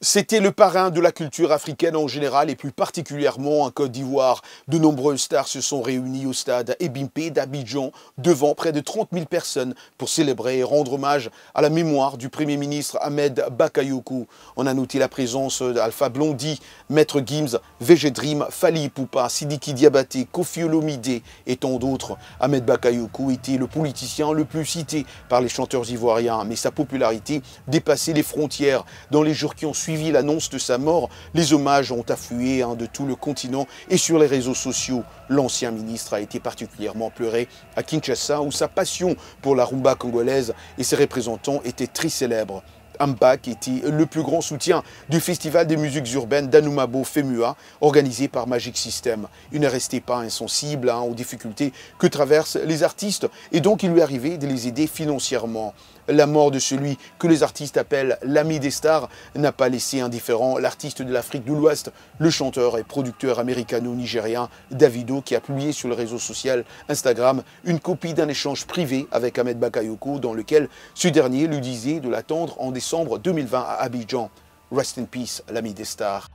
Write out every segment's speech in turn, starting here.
C'était le parrain de la culture africaine en général et plus particulièrement en Côte d'Ivoire. De nombreuses stars se sont réunies au stade Ebimpe d'Abidjan devant près de 30 000 personnes pour célébrer et rendre hommage à la mémoire du Premier ministre Ahmed Bakayoko. On a noté la présence d'Alpha Blondy, Maître Gims, VG Dream, Fally Ipupa, Sidiki Diabaté, Koffi Olomide et tant d'autres. Ahmed Bakayoko était le politicien le plus cité par les chanteurs ivoiriens, mais sa popularité dépassait les frontières. Dans les jours qui ont suivi l'annonce de sa mort, les hommages ont afflué de tout le continent et sur les réseaux sociaux. L'ancien ministre a été particulièrement pleuré à Kinshasa où sa passion pour la rumba congolaise et ses représentants étaient très célèbres. Ambak était le plus grand soutien du festival des musiques urbaines d'Anoumabo Femua, organisé par Magic System. Il ne restait pas insensible aux difficultés que traversent les artistes et donc il lui arrivait de les aider financièrement. La mort de celui que les artistes appellent l'ami des stars n'a pas laissé indifférent l'artiste de l'Afrique de l'Ouest, le chanteur et producteur américano-nigérien Davido, qui a publié sur le réseau social Instagram une copie d'un échange privé avec Ahmed Bakayoko dans lequel ce dernier lui disait de l'attendre en décembre 2020 à Abidjan. Rest in peace, l'ami des stars.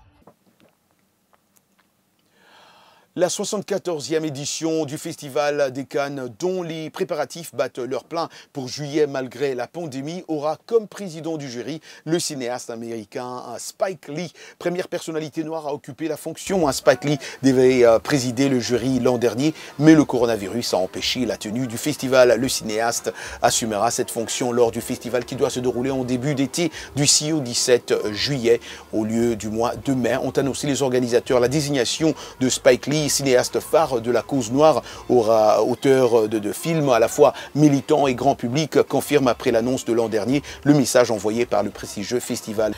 La 74e édition du Festival des Cannes, dont les préparatifs battent leur plein pour juillet malgré la pandémie, aura comme président du jury le cinéaste américain Spike Lee. Première personnalité noire à occuper la fonction. Spike Lee devait présider le jury l'an dernier, mais le coronavirus a empêché la tenue du festival. Le cinéaste assumera cette fonction lors du festival qui doit se dérouler en début d'été du 6 au 17 juillet. Au lieu du mois de mai, ont annoncé les organisateurs la désignation de Spike Lee, cinéaste phare de la cause noire, auteur de films à la fois militants et grand public, confirme après l'annonce de l'an dernier le message envoyé par le prestigieux festival.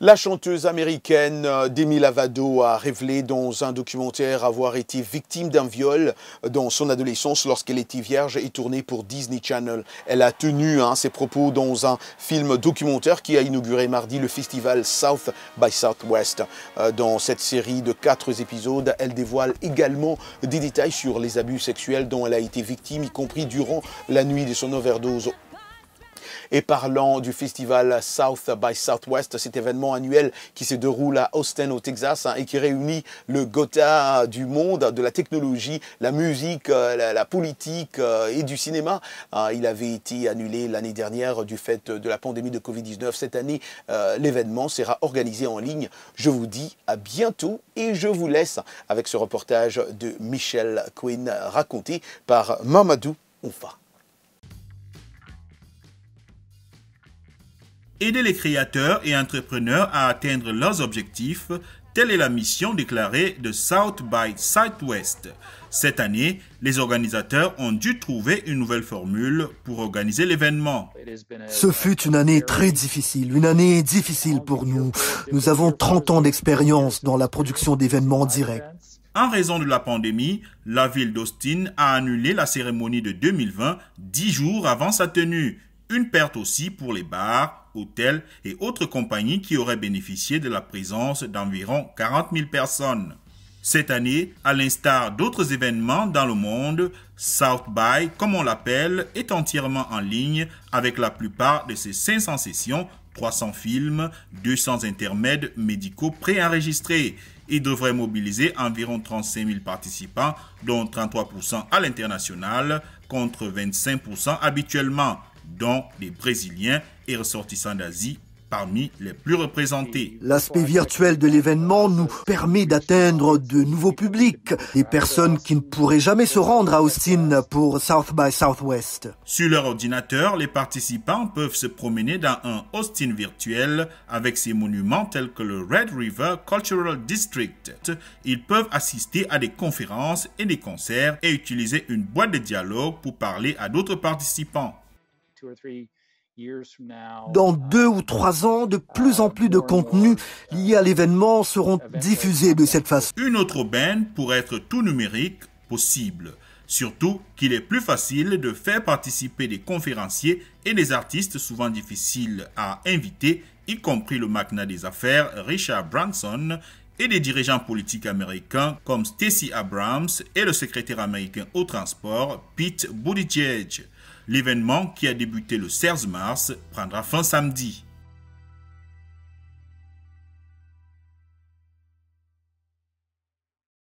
La chanteuse américaine Demi Lovato a révélé dans un documentaire avoir été victime d'un viol dans son adolescence lorsqu'elle était vierge et tournée pour Disney Channel. Elle a tenu ses propos dans un film documentaire qui a inauguré mardi le festival South by Southwest. Dans cette série de 4 épisodes, elle dévoile également des détails sur les abus sexuels dont elle a été victime, y compris durant la nuit de son overdose. Et parlant du festival South by Southwest, cet événement annuel qui se déroule à Austin au Texas et qui réunit le Gotha du monde, de la technologie, la musique, la politique et du cinéma. Il avait été annulé l'année dernière du fait de la pandémie de Covid-19. Cette année, l'événement sera organisé en ligne. Je vous dis à bientôt et je vous laisse avec ce reportage de Michelle Quinn raconté par Mamadou Oufa. Aider les créateurs et entrepreneurs à atteindre leurs objectifs, telle est la mission déclarée de South by Southwest. Cette année, les organisateurs ont dû trouver une nouvelle formule pour organiser l'événement. Ce fut une année très difficile, une année difficile pour nous. Nous avons 30 ans d'expérience dans la production d'événements directs. En raison de la pandémie, la ville d'Austin a annulé la cérémonie de 2020 10 jours avant sa tenue. Une perte aussi pour les bars, hôtels et autres compagnies qui auraient bénéficié de la présence d'environ 40 000 personnes. Cette année, à l'instar d'autres événements dans le monde, South by, comme on l'appelle, est entièrement en ligne avec la plupart de ses 500 sessions, 300 films, 200 intermèdes médicaux préenregistrés. Il devrait mobiliser environ 35 000 participants, dont 33% à l'international, contre 25% habituellement, dont des Brésiliens et ressortissants d'Asie parmi les plus représentés. L'aspect virtuel de l'événement nous permet d'atteindre de nouveaux publics, des personnes qui ne pourraient jamais se rendre à Austin pour South by Southwest. Sur leur ordinateur, les participants peuvent se promener dans un Austin virtuel avec ses monuments tels que le Red River Cultural District. Ils peuvent assister à des conférences et des concerts et utiliser une boîte de dialogue pour parler à d'autres participants. Dans 2 ou 3 ans, de plus en plus de contenus liés à l'événement seront diffusés de cette façon. Une autre aubaine pour être tout numérique possible. Surtout qu'il est plus facile de faire participer des conférenciers et des artistes souvent difficiles à inviter, y compris le magnat des affaires Richard Branson et des dirigeants politiques américains comme Stacey Abrams et le secrétaire américain au transport Pete Buttigieg. L'événement, qui a débuté le 16 mars, prendra fin samedi.